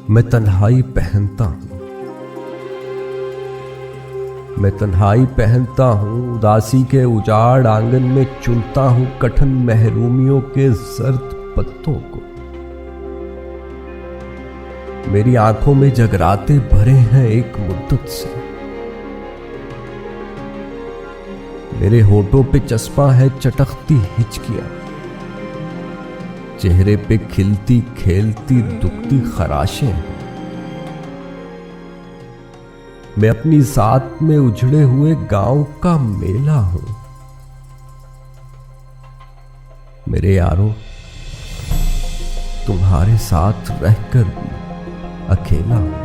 मैं तन्हाई पहनता हूं, मैं तन्हाई पहनता हूं, उदासी के उजाड़ आंगन में चुनता हूं कठिन महरूमियों के जर्द पत्तों को। मेरी आंखों में जगराते भरे हैं एक मुद्दत से, मेरे होठों पे चस्पा है चटकती हिचकियां, चेहरे पे खिलती खेलती दुखती खराशें हैं। मैं अपनी जात में उजड़े हुए गांव का मेला हूं। मेरे यारों, तुम्हारे साथ रहकर भी अकेला हूं।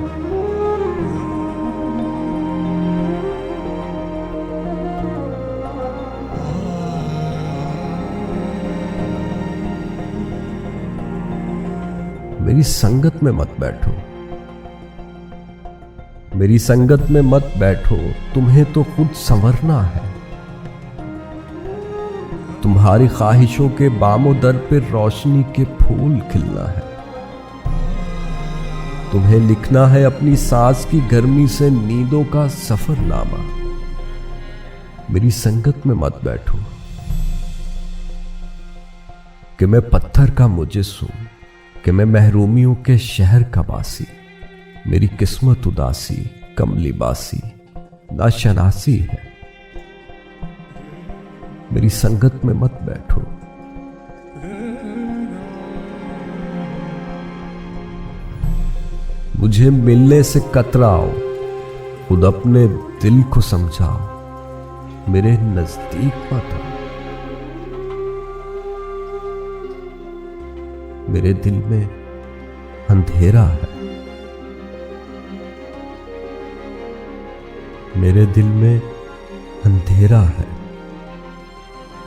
मेरी संगत में मत बैठो, मेरी संगत में मत बैठो, तुम्हें तो खुद संवरना है। तुम्हारी ख्वाहिशों के बामो दर पे रोशनी के फूल खिलना है। तुम्हें लिखना है अपनी सांस की गर्मी से नींदों का सफरनामा। मेरी संगत में मत बैठो कि मैं पत्थर का मुजिस हूं, कि मैं महरूमियों के शहर का वासी। मेरी किस्मत उदासी, कमली बासी, नाशनासी है। मेरी संगत में मत बैठो। मुझे मिलने से कतराओ, खुद अपने दिल को समझाओ, मेरे नजदीक मत आओ। मेरे दिल में अंधेरा है, मेरे दिल में अंधेरा है,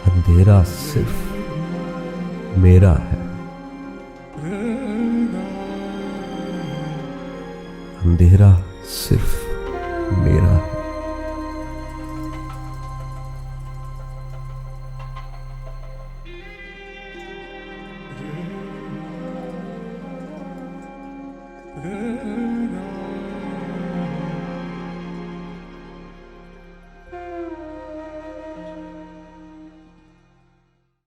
अंधेरा सिर्फ मेरा है, अंधेरा सिर्फ मेरा है।